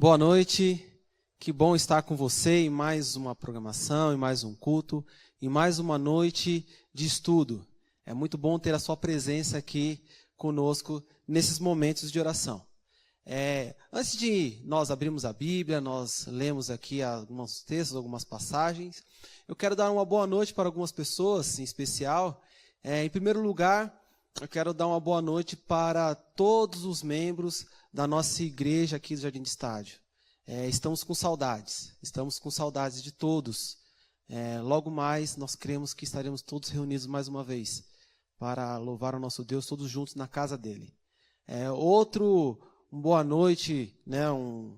Boa noite, que bom estar com você em mais uma programação, em mais um culto, em mais uma noite de estudo. É muito bom ter a sua presença aqui conosco nesses momentos de oração. Antes de nós abrirmos a Bíblia, nós lemos aqui alguns textos, algumas passagens, eu quero dar uma boa noite para algumas pessoas em especial. Em primeiro lugar, eu quero dar uma boa noite para todos os membros da nossa igreja aqui do Jardim de Estádio. Estamos com saudades de todos. Logo mais, nós cremos que estaremos todos reunidos mais uma vez para louvar o nosso Deus, todos juntos na casa dele. Uma boa noite,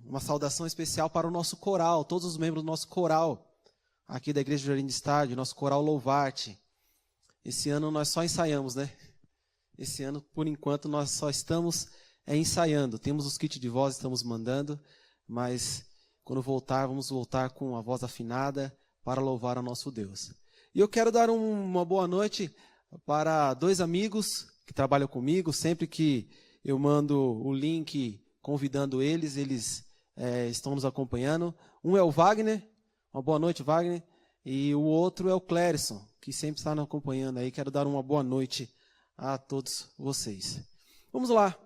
uma saudação especial para o nosso coral, todos os membros do nosso coral aqui da Igreja do Jardim de Estádio, nosso coral Louvarte. Esse ano nós só ensaiamos, né? Esse ano, por enquanto, nós só estamos ensaiando. Temos os kits de voz, estamos mandando, mas quando voltar, vamos voltar com a voz afinada para louvar o nosso Deus. E eu quero dar uma boa noite para dois amigos que trabalham comigo. Sempre que eu mando o link convidando eles estão nos acompanhando. Um é o Wagner, uma boa noite, Wagner, e o outro é o Clérison, que sempre está nos acompanhando aí. Quero dar uma boa noite a todos vocês. Vamos lá.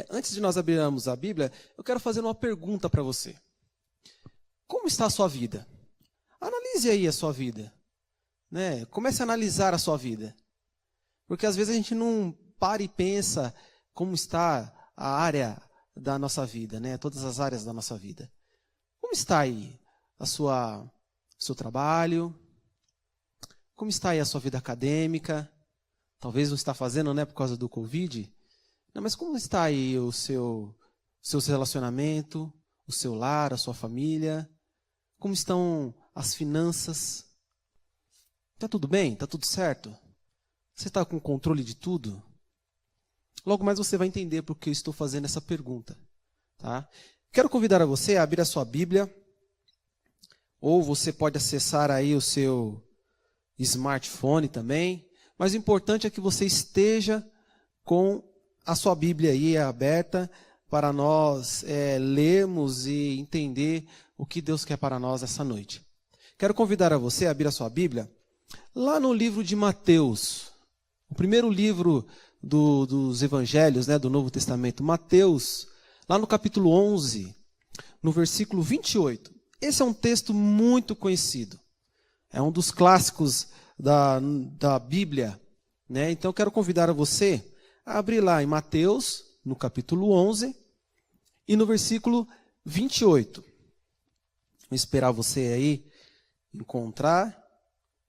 Antes de nós abrirmos a Bíblia, eu quero fazer uma pergunta para você. Como está a sua vida? Analise aí a sua vida. Comece a analisar a sua vida. Porque às vezes a gente não para e pensa como está a área da nossa vida, todas as áreas da nossa vida. Como está aí o seu trabalho? Como está aí a sua vida acadêmica? Talvez não está fazendo, por causa do Covid. Mas como está aí o seu relacionamento, o seu lar, a sua família? Como estão as finanças? Está tudo bem? Está tudo certo? Você está com controle de tudo? Logo mais você vai entender por que eu estou fazendo essa pergunta. Tá? Quero convidar você a abrir a sua Bíblia, ou você pode acessar aí o seu smartphone também. Mas o importante é que você esteja com a sua Bíblia aí aberta para nós lermos e entender o que Deus quer para nós essa noite. Quero convidar a você a abrir a sua Bíblia lá no livro de Mateus, o primeiro livro dos Evangelhos, do Novo Testamento, Mateus, lá no capítulo 11, no versículo 28. Esse é um texto muito conhecido, é um dos clássicos da Bíblia, Então eu quero convidar a você a abrir lá em Mateus, no capítulo 11, e no versículo 28. Vou esperar você aí encontrar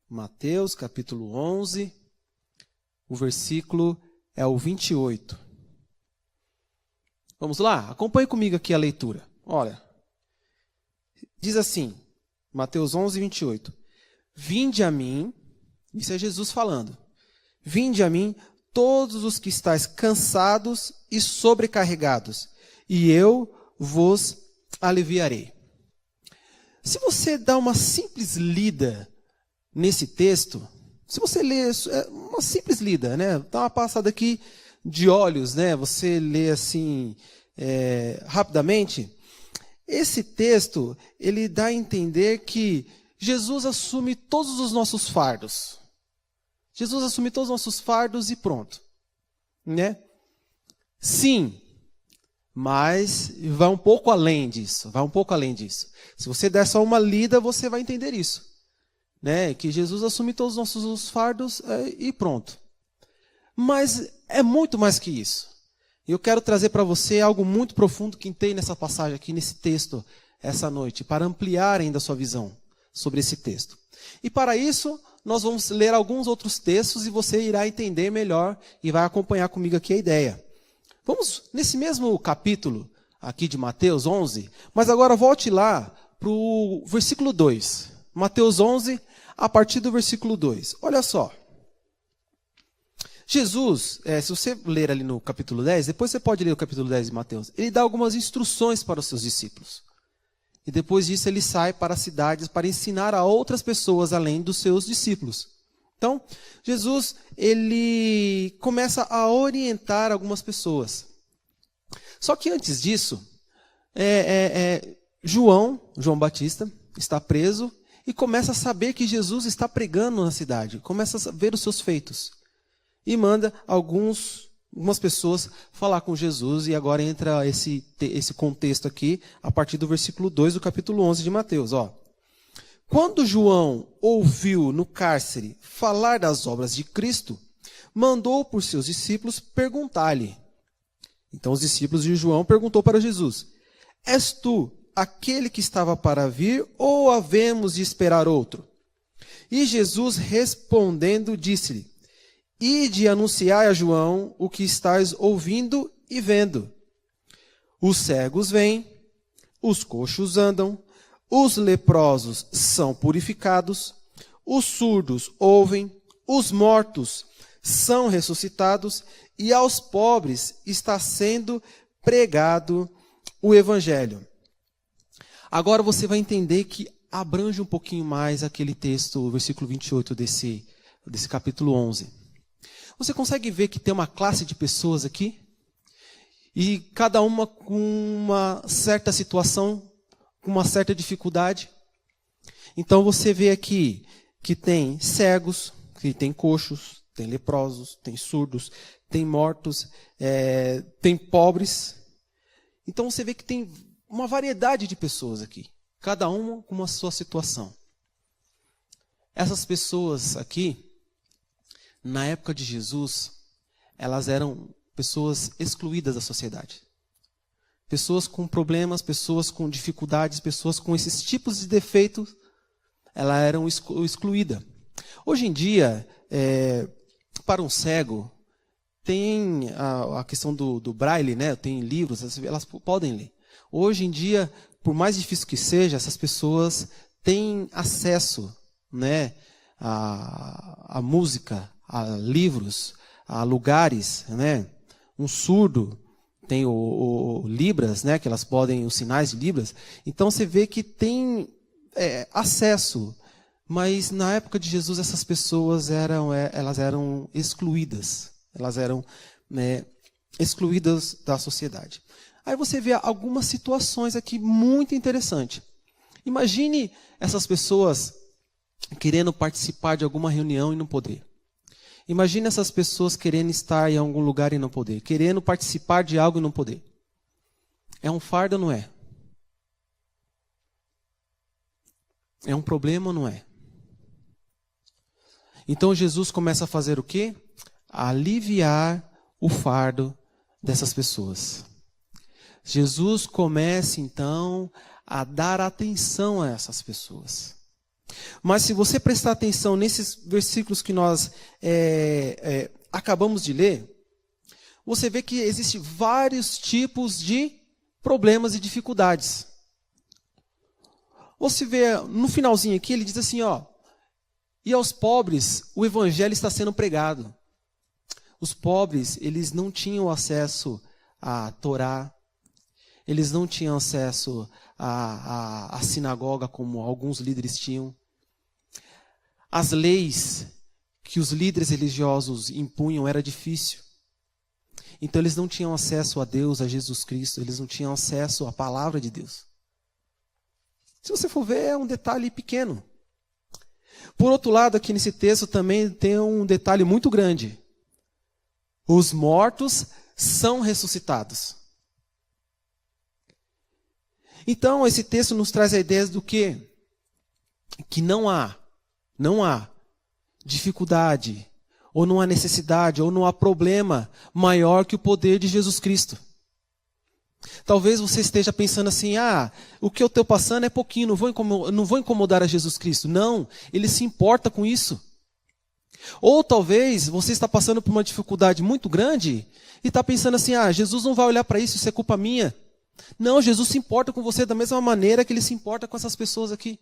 Mateus, capítulo 11, o versículo é o 28. Vamos lá? Acompanhe comigo aqui a leitura. Olha, diz assim, Mateus 11, 28. Vinde a mim, isso é Jesus falando, vinde a mim todos os que estáis cansados e sobrecarregados, e eu vos aliviarei. Se você dá uma simples lida nesse texto, se você lê uma simples lida, dá uma passada aqui de olhos, você lê assim rapidamente, esse texto ele dá a entender que Jesus assume todos os nossos fardos. Jesus assume todos os nossos fardos e pronto. Sim, mas vai um pouco além disso. Se você der só uma lida, você vai entender isso. Que Jesus assume todos os nossos fardos e pronto. Mas é muito mais que isso. E eu quero trazer para você algo muito profundo que tem nessa passagem aqui, nesse texto, essa noite, para ampliar ainda a sua visão sobre esse texto. E para isso, nós vamos ler alguns outros textos e você irá entender melhor e vai acompanhar comigo aqui a ideia. Vamos nesse mesmo capítulo aqui de Mateus 11, mas agora volte lá para o versículo 2. Mateus 11, a partir do versículo 2. Olha só. Jesus, se você ler ali no capítulo 10, depois você pode ler o capítulo 10 de Mateus, ele dá algumas instruções para os seus discípulos. E depois disso ele sai para as cidades para ensinar a outras pessoas além dos seus discípulos. Então, Jesus, ele começa a orientar algumas pessoas. Só que antes disso, João Batista, está preso e começa a saber que Jesus está pregando na cidade, começa a ver os seus feitos. E manda algumas pessoas falar com Jesus, e agora entra esse contexto aqui, a partir do versículo 2 do capítulo 11 de Mateus. Quando João ouviu no cárcere falar das obras de Cristo, mandou por seus discípulos perguntar-lhe. Então os discípulos de João perguntou para Jesus: És tu aquele que estava para vir, ou havemos de esperar outro? E Jesus respondendo disse-lhe: Ide anunciai a João o que estáis ouvindo e vendo. Os cegos vêm, os coxos andam, os leprosos são purificados, os surdos ouvem, os mortos são ressuscitados, e aos pobres está sendo pregado o evangelho. Agora você vai entender que abrange um pouquinho mais aquele texto, o versículo 28 desse capítulo 11. Você consegue ver que tem uma classe de pessoas aqui? E cada uma com uma certa situação, com uma certa dificuldade. Então você vê aqui que tem cegos, que tem coxos, tem leprosos, tem surdos, tem mortos, tem pobres. Então você vê que tem uma variedade de pessoas aqui, cada uma com uma sua situação. Essas pessoas aqui, na época de Jesus, elas eram pessoas excluídas da sociedade. Pessoas com problemas, pessoas com dificuldades, pessoas com esses tipos de defeitos, elas eram excluídas. Hoje em dia, para um cego, tem a questão do braille, né? Tem livros, elas podem ler. Hoje em dia, por mais difícil que seja, essas pessoas têm acesso, né, a música, a livros, a lugares, né? Um surdo tem o Libras, né? Que elas podem, os sinais de Libras. Então você vê que tem acesso, mas na época de Jesus essas pessoas elas eram excluídas, elas eram, né, excluídas da sociedade. Aí você vê algumas situações aqui muito interessantes. Imagine essas pessoas querendo participar de alguma reunião e não poder. Imagine essas pessoas querendo estar em algum lugar e não poder, querendo participar de algo e não poder. É um fardo ou não é? É um problema ou não é? Então Jesus começa a fazer o quê? A aliviar o fardo dessas pessoas. Jesus começa então a dar atenção a essas pessoas. Mas se você prestar atenção nesses versículos que nós acabamos de ler, você vê que existem vários tipos de problemas e dificuldades. Você vê no finalzinho aqui, ele diz assim, e aos pobres o evangelho está sendo pregado. Os pobres, eles não tinham acesso à Torá, eles não tinham acesso à sinagoga como alguns líderes tinham. As leis que os líderes religiosos impunham era difícil. Então eles não tinham acesso a Deus, a Jesus Cristo, eles não tinham acesso à palavra de Deus. Se você for ver, é um detalhe pequeno. Por outro lado, aqui nesse texto também tem um detalhe muito grande. Os mortos são ressuscitados. Então, esse texto nos traz a ideia do quê? Que não há dificuldade, ou não há necessidade, ou não há problema maior que o poder de Jesus Cristo. Talvez você esteja pensando assim, o que eu estou passando é pouquinho, não vou incomodar a Jesus Cristo. Não, Ele se importa com isso. Ou talvez você está passando por uma dificuldade muito grande e está pensando assim, Jesus não vai olhar para isso é culpa minha. Não, Jesus se importa com você da mesma maneira que Ele se importa com essas pessoas aqui.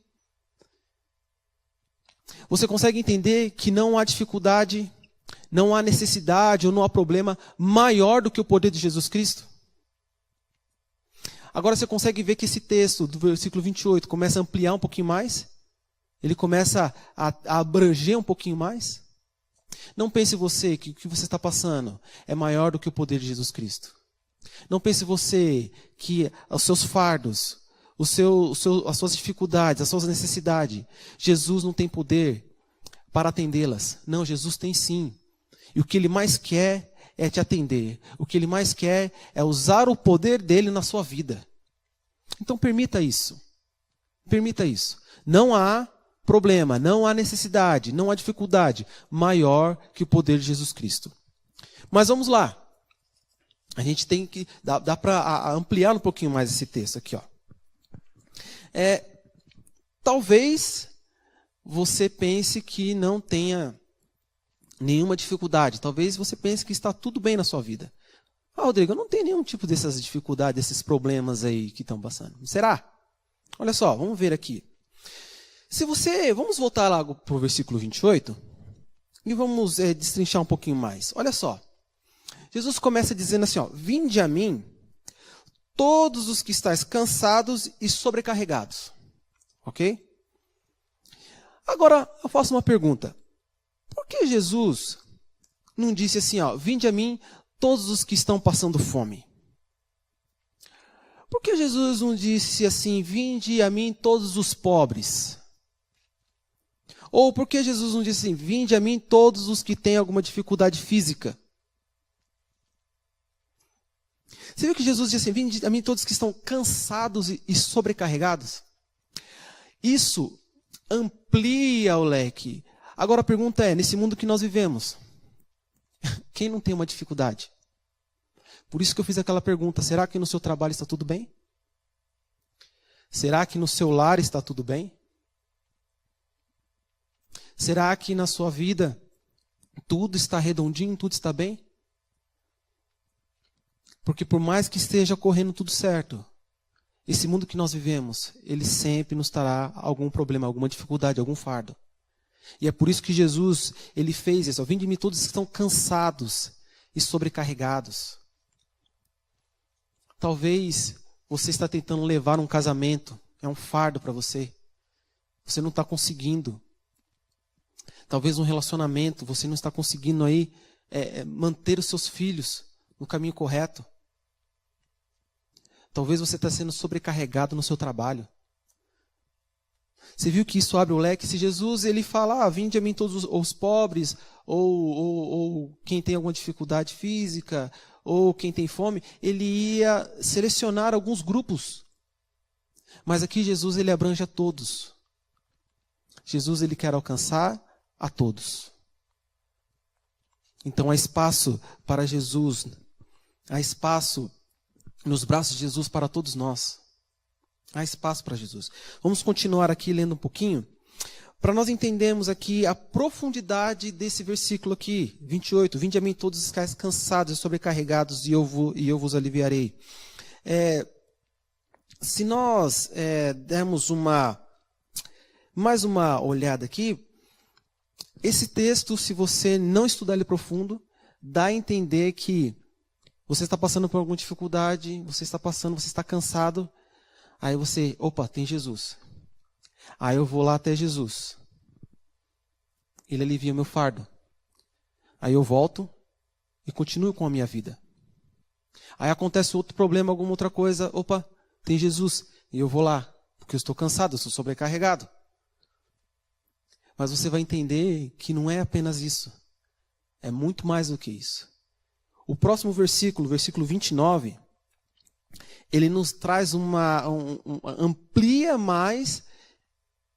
Você consegue entender que não há dificuldade, não há necessidade ou não há problema maior do que o poder de Jesus Cristo? Agora você consegue ver que esse texto do versículo 28 começa a ampliar um pouquinho mais? Ele começa a abranger um pouquinho mais? Não pense você que o que você está passando é maior do que o poder de Jesus Cristo. Não pense você que os seus fardos, as suas dificuldades, as suas necessidades, Jesus não tem poder para atendê-las. Não, Jesus tem sim. E o que Ele mais quer é te atender. O que Ele mais quer é usar o poder dEle na sua vida. Então permita isso. Permita isso. Não há problema, não há necessidade, não há dificuldade maior que o poder de Jesus Cristo. Mas vamos lá. A gente tem que... Dá para ampliar um pouquinho mais esse texto aqui, ó. Talvez você pense que não tenha nenhuma dificuldade. Talvez você pense que está tudo bem na sua vida. Rodrigo, eu não tenho nenhum tipo dessas dificuldades, desses problemas aí que estão passando. Será? Olha só, vamos ver aqui. Vamos voltar lá para o versículo 28 e vamos destrinchar um pouquinho mais. Olha só. Jesus começa dizendo assim, ó, vinde a mim todos os que estáis cansados e sobrecarregados. Ok? Agora, eu faço uma pergunta. Por que Jesus não disse assim, ó, vinde a mim todos os que estão passando fome? Por que Jesus não disse assim, vinde a mim todos os pobres? Ou por que Jesus não disse assim, vinde a mim todos os que têm alguma dificuldade física? Você viu que Jesus disse assim, vinde a mim todos que estão cansados e sobrecarregados? Isso amplia o leque. Agora a pergunta é, nesse mundo que nós vivemos, quem não tem uma dificuldade? Por isso que eu fiz aquela pergunta, será que no seu trabalho está tudo bem? Será que no seu lar está tudo bem? Será que na sua vida tudo está redondinho, tudo está bem? Porque por mais que esteja correndo tudo certo, esse mundo que nós vivemos, ele sempre nos trará algum problema, alguma dificuldade, algum fardo. E é por isso que Jesus, ele fez isso. Vinde de mim todos que estão cansados e sobrecarregados. Talvez você está tentando levar um casamento, é um fardo para você. Você não está conseguindo. Talvez um relacionamento, você não está conseguindo aí manter os seus filhos no caminho correto. Talvez você está sendo sobrecarregado no seu trabalho. Você viu que isso abre o leque? Se Jesus ele fala, vinde a mim todos os pobres, ou quem tem alguma dificuldade física, ou quem tem fome, ele ia selecionar alguns grupos. Mas aqui Jesus ele abrange a todos. Jesus ele quer alcançar a todos. Então há espaço para Jesus, há espaço nos braços de Jesus para todos nós. Há espaço para Jesus. Vamos continuar aqui lendo um pouquinho, para nós entendermos aqui a profundidade desse versículo aqui, 28. Vinde a mim todos os que estáis cansados e sobrecarregados, e eu vos aliviarei. Se nós dermos mais uma olhada aqui, esse texto, se você não estudar ele profundo, dá a entender que você está passando por alguma dificuldade, você está cansado, aí você, tem Jesus. Aí eu vou lá até Jesus. Ele alivia meu fardo. Aí eu volto e continuo com a minha vida. Aí acontece outro problema, alguma outra coisa, tem Jesus. E eu vou lá, porque eu estou cansado, eu estou sobrecarregado. Mas você vai entender que não é apenas isso. É muito mais do que isso. O próximo versículo, versículo 29, ele nos traz amplia mais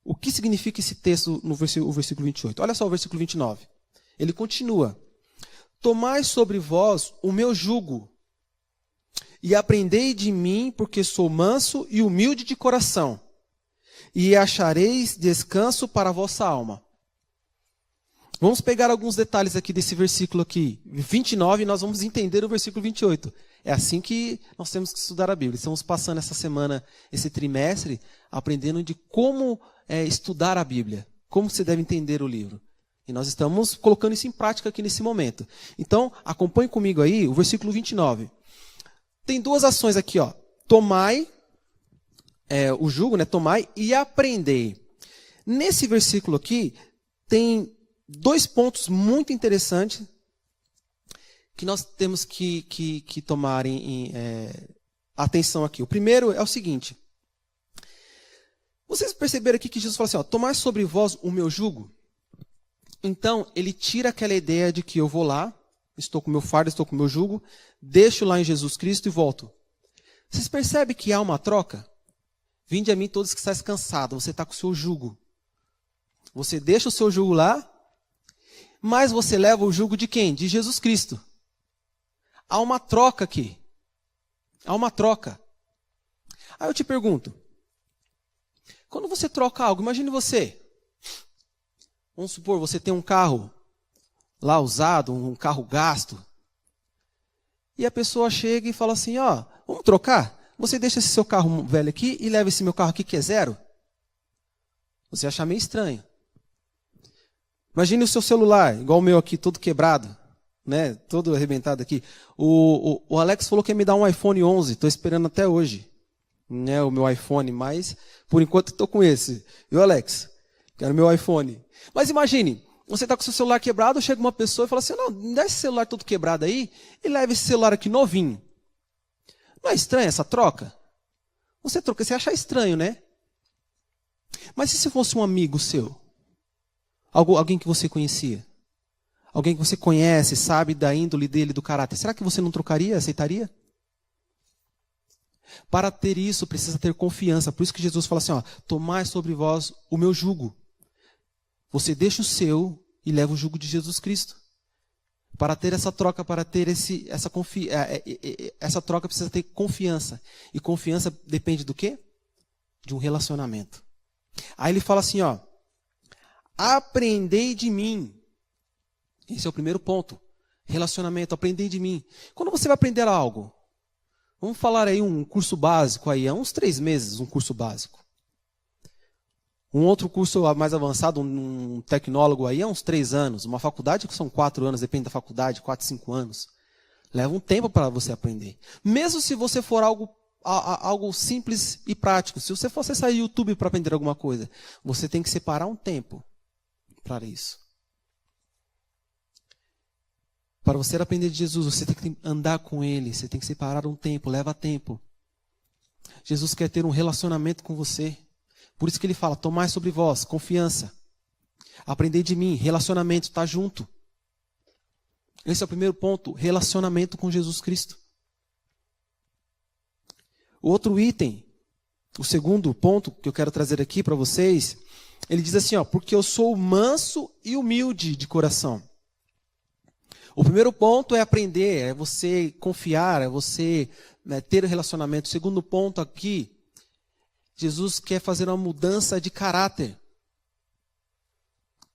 o que significa esse texto no versículo 28. Olha só o versículo 29. Ele continua. Tomai sobre vós o meu jugo e aprendei de mim, porque sou manso e humilde de coração, e achareis descanso para a vossa alma. Vamos pegar alguns detalhes aqui desse versículo aqui, 29, e nós vamos entender o versículo 28. É assim que nós temos que estudar a Bíblia. Estamos passando essa semana, esse trimestre, aprendendo de como estudar a Bíblia, como você deve entender o livro. E nós estamos colocando isso em prática aqui nesse momento. Então, acompanhe comigo aí o versículo 29. Tem duas ações aqui, ó. Tomai, o jugo, tomai e aprendei. Nesse versículo aqui, tem dois pontos muito interessantes que nós temos que tomar atenção aqui. O primeiro é o seguinte. Vocês perceberam aqui que Jesus fala assim, ó, tomai sobre vós o meu jugo? Então, ele tira aquela ideia de que eu vou lá, estou com o meu fardo, estou com o meu jugo, deixo lá em Jesus Cristo e volto. Vocês percebem que há uma troca? Vinde a mim todos que estáis cansados, você está com o seu jugo. Você deixa o seu jugo lá, mas você leva o jugo de quem? De Jesus Cristo. Há uma troca aqui. Há uma troca. Aí eu te pergunto, quando você troca algo, imagine você. Vamos supor, você tem um carro lá usado, um carro gasto. E a pessoa chega e fala assim, ó, vamos trocar? Você deixa esse seu carro velho aqui e leva esse meu carro aqui que é zero? Você acha meio estranho. Imagine o seu celular, igual o meu aqui, todo quebrado, né? Todo arrebentado aqui. O Alex falou que ia me dar um iPhone 11, estou esperando até hoje, né, o meu iPhone, mas por enquanto estou com esse. Viu, Alex? Quero meu iPhone. Mas imagine, você está com o seu celular quebrado, chega uma pessoa e fala assim, não, dá esse celular todo quebrado aí e leva esse celular aqui novinho. Não é estranha essa troca? Você troca, você acha estranho, né? Mas e se fosse um amigo seu? Alguém que você conhecia? Alguém que você conhece, sabe da índole dele, do caráter. Será que você não trocaria, aceitaria? Para ter isso, precisa ter confiança. Por isso que Jesus fala assim, ó, tomai sobre vós o meu jugo. Você deixa o seu e leva o jugo de Jesus Cristo. Para ter essa troca, para ter essa troca precisa ter confiança. E confiança depende do quê? De um relacionamento. Aí ele fala assim, ó, aprendei de mim. Esse é o primeiro ponto. Relacionamento, aprendei de mim. Quando você vai aprender algo, vamos falar aí um curso básico aí, há uns 3 meses, um curso básico. Um outro curso mais avançado, um tecnólogo aí, há uns 3 anos. Uma faculdade que são 4 anos, depende da faculdade, 4, 5 anos. Leva um tempo para você aprender. Mesmo se você for algo simples e prático. Se você for acessar o YouTube para aprender alguma coisa, você tem que separar um tempo para isso. Para você aprender de Jesus, você tem que andar com Ele, você tem que separar um tempo, leva tempo. Jesus quer ter um relacionamento com você. Por isso que ele fala, tomai sobre vós, confiança. Aprendei de mim, relacionamento, está junto. Esse é o primeiro ponto, relacionamento com Jesus Cristo. O outro item, o segundo ponto que eu quero trazer aqui para vocês, ele diz assim, ó, porque eu sou manso e humilde de coração. O primeiro ponto é aprender, é você confiar, é você ter um relacionamento. O segundo ponto aqui, Jesus quer fazer uma mudança de caráter.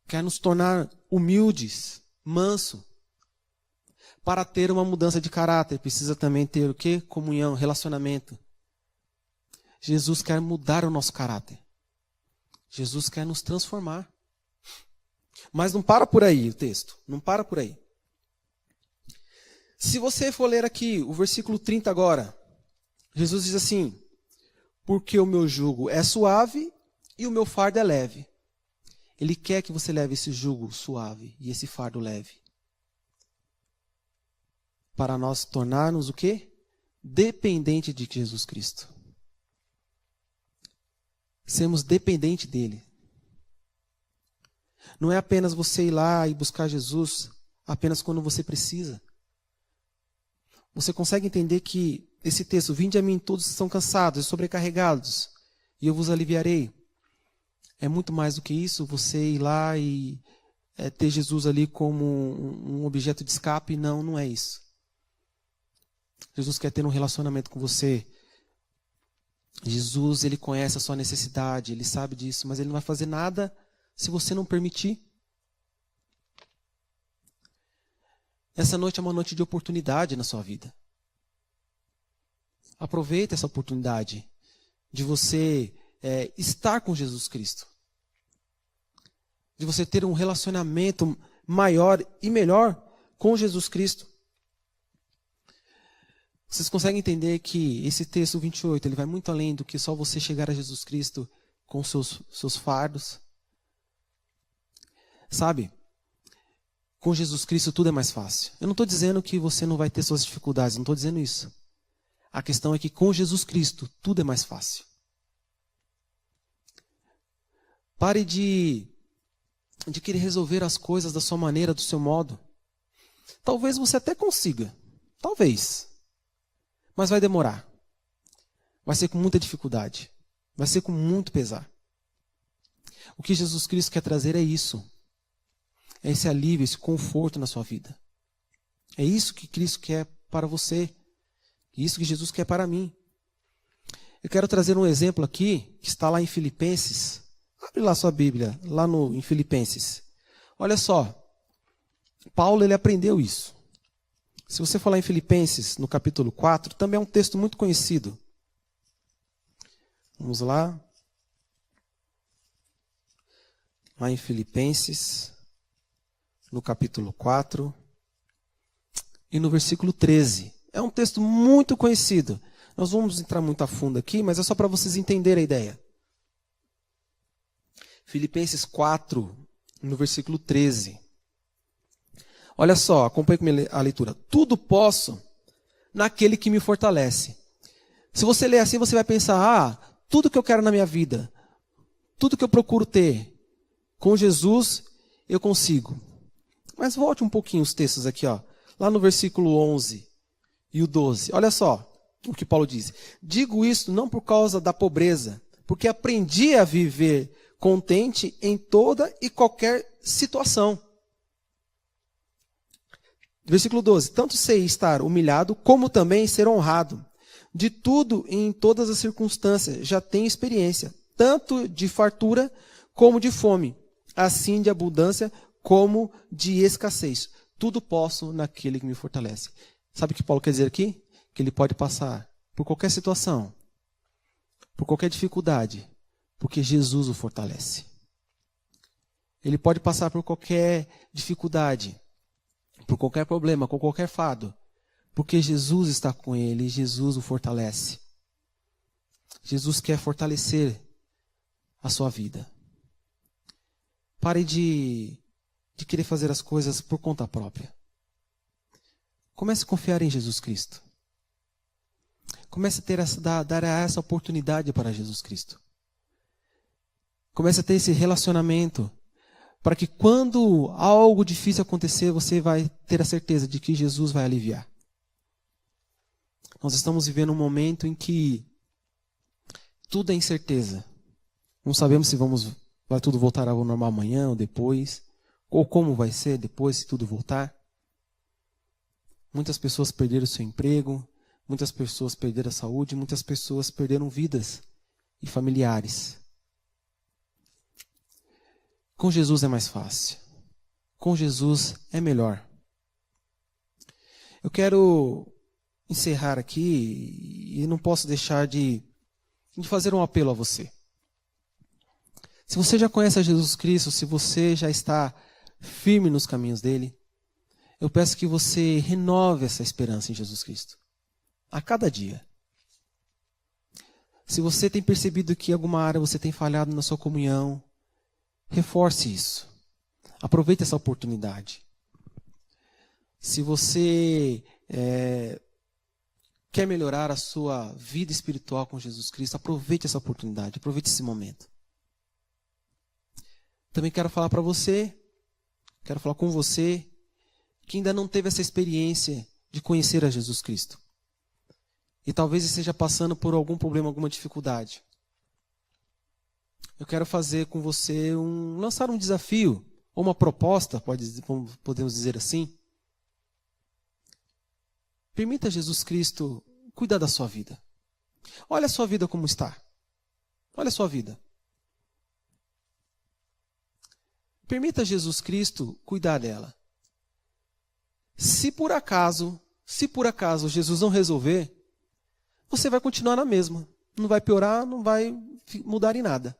Quer nos tornar humildes, manso. Para ter uma mudança de caráter, precisa também ter o quê? Comunhão, relacionamento. Jesus quer mudar o nosso caráter. Jesus quer nos transformar. Mas não para por aí o texto. Não para por aí. Se você for ler aqui o versículo 30 agora, Jesus diz assim, porque o meu jugo é suave e o meu fardo é leve. Ele quer que você leve esse jugo suave e esse fardo leve. Para nós tornarmos o quê? Dependente de Jesus Cristo. Sermos dependentes dele. Não é apenas você ir lá e buscar Jesus apenas quando você precisa. Você consegue entender que esse texto, vinde a mim todos que estão cansados e sobrecarregados, e eu vos aliviarei. É muito mais do que isso, você ir lá e ter Jesus ali como um objeto de escape. Não, não é isso. Jesus quer ter um relacionamento com você. Jesus, ele conhece a sua necessidade, ele sabe disso, mas ele não vai fazer nada se você não permitir. Essa noite é uma noite de oportunidade na sua vida. Aproveita essa oportunidade de você estar com Jesus Cristo. De você ter um relacionamento maior e melhor com Jesus Cristo. Vocês conseguem entender que esse texto 28, ele vai muito além do que só você chegar a Jesus Cristo com seus fardos? Sabe? Com Jesus Cristo tudo é mais fácil. Eu não estou dizendo que você não vai ter suas dificuldades, não estou dizendo isso. A questão é que com Jesus Cristo tudo é mais fácil. Pare de querer resolver as coisas da sua maneira, do seu modo. Talvez você até consiga, talvez. Mas vai demorar. Vai ser com muita dificuldade. Vai ser com muito pesar. O que Jesus Cristo quer trazer é isso. É esse alívio, esse conforto na sua vida. É isso que Cristo quer para você. É isso que Jesus quer para mim. Eu quero trazer um exemplo aqui, que está lá em Filipenses. Abre lá sua Bíblia, lá em Filipenses. Olha só. Paulo, ele aprendeu isso. Se você for lá em Filipenses, no capítulo 4, também é um texto muito conhecido. Vamos lá. Lá em Filipenses, no capítulo 4 e no versículo 13. É um texto muito conhecido. Nós vamos entrar muito a fundo aqui, mas é só para vocês entenderem a ideia. Filipenses 4, no versículo 13. Olha só, acompanhe comigo a leitura. Tudo posso naquele que me fortalece. Se você ler assim, você vai pensar, tudo que eu quero na minha vida, tudo que eu procuro ter, com Jesus eu consigo. Mas volte um pouquinho os textos aqui, lá no versículo 11 e o 12. Olha só o que Paulo diz. Digo isto não por causa da pobreza, porque aprendi a viver contente em toda e qualquer situação. Versículo 12. Tanto sei estar humilhado, como também ser honrado. De tudo e em todas as circunstâncias já tenho experiência, tanto de fartura como de fome, assim de abundância como de escassez. Tudo posso naquele que me fortalece. Sabe o que Paulo quer dizer aqui? Que ele pode passar por qualquer situação, por qualquer dificuldade, porque Jesus o fortalece. Ele pode passar por qualquer dificuldade, por qualquer problema, com qualquer fardo, porque Jesus está com ele e Jesus o fortalece. Jesus quer fortalecer a sua vida. Pare de querer fazer as coisas por conta própria. Comece a confiar em Jesus Cristo. Comece a dar essa oportunidade para Jesus Cristo. Comece a ter esse relacionamento, para que quando algo difícil acontecer, você vai ter a certeza de que Jesus vai aliviar. Nós estamos vivendo um momento em que tudo é incerteza. Não sabemos se vai tudo voltar ao normal amanhã ou depois, ou como vai ser depois se tudo voltar. Muitas pessoas perderam seu emprego, muitas pessoas perderam a saúde, muitas pessoas perderam vidas e familiares. Com Jesus é mais fácil. Com Jesus é melhor. Eu quero encerrar aqui e não posso deixar de fazer um apelo a você. Se você já conhece a Jesus Cristo, se você já está firme nos caminhos dele, eu peço que você renove essa esperança em Jesus Cristo. A cada dia. Se você tem percebido que em alguma área você tem falhado na sua comunhão, reforce isso. Aproveite essa oportunidade. Se você quer melhorar a sua vida espiritual com Jesus Cristo, aproveite essa oportunidade, aproveite esse momento. Também quero falar com você, que ainda não teve essa experiência de conhecer a Jesus Cristo. E talvez esteja passando por algum problema, alguma dificuldade. Eu quero fazer com você lançar um desafio, ou uma proposta, podemos dizer assim. Permita Jesus Cristo cuidar da sua vida. Olha a sua vida como está. Olha a sua vida. Permita Jesus Cristo cuidar dela. Se por acaso Jesus não resolver, você vai continuar na mesma. Não vai piorar, não vai mudar em nada.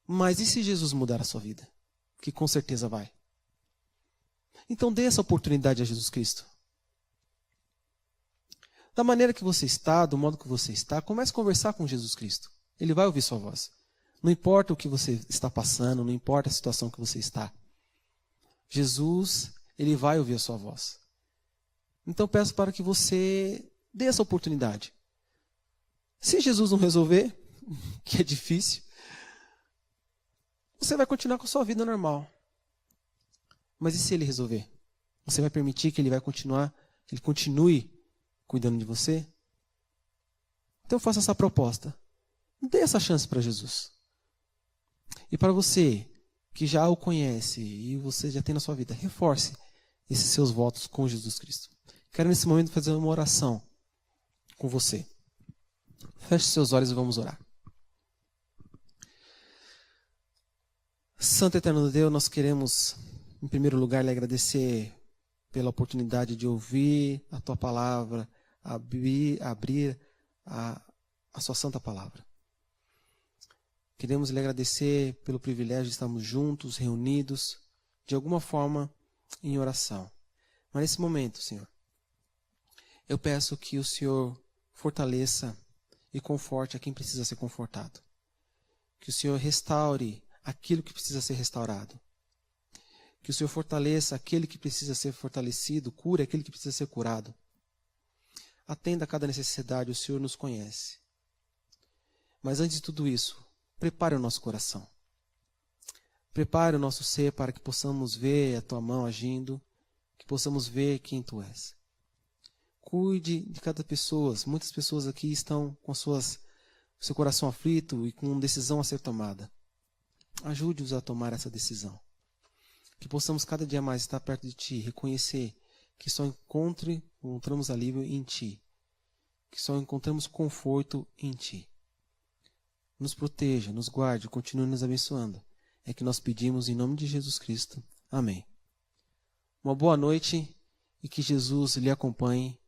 Mas e se Jesus mudar a sua vida? Que com certeza vai. Então dê essa oportunidade a Jesus Cristo. Da maneira que você está, do modo que você está, comece a conversar com Jesus Cristo. Ele vai ouvir sua voz. Não importa o que você está passando, não importa a situação que você está. Jesus, Ele vai ouvir a sua voz. Então peço para que você dê essa oportunidade. Se Jesus não resolver, que é difícil, você vai continuar com a sua vida normal. Mas e se Ele resolver? Você vai permitir que Ele continue cuidando de você? Então faça essa proposta. Dê essa chance para Jesus. E para você que já o conhece e você já tem na sua vida, reforce esses seus votos com Jesus Cristo. Quero nesse momento fazer uma oração com você. Feche seus olhos e vamos orar. Santo e Eterno Deus, nós queremos, em primeiro lugar, lhe agradecer pela oportunidade de ouvir a Tua palavra, abrir a Sua santa palavra. Queremos lhe agradecer pelo privilégio de estarmos juntos, reunidos, de alguma forma, em oração. Mas nesse momento, Senhor, eu peço que o Senhor fortaleça e conforte a quem precisa ser confortado. Que o Senhor restaure aquilo que precisa ser restaurado. Que o Senhor fortaleça aquele que precisa ser fortalecido, cure aquele que precisa ser curado. Atenda a cada necessidade, o Senhor nos conhece. Mas antes de tudo isso, prepare o nosso coração. Prepare o nosso ser para que possamos ver a Tua mão agindo, que possamos ver quem Tu és. Cuide de cada pessoa. Muitas pessoas aqui estão com seu coração aflito e com decisão a ser tomada. Ajude-os a tomar essa decisão. Que possamos cada dia mais estar perto de Ti, reconhecer que só encontramos alívio em Ti, que só encontramos conforto em Ti. Nos proteja, nos guarde, continue nos abençoando. É que nós pedimos em nome de Jesus Cristo. Amém. Uma boa noite e que Jesus lhe acompanhe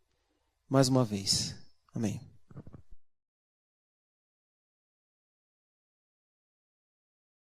mais uma vez. Amém.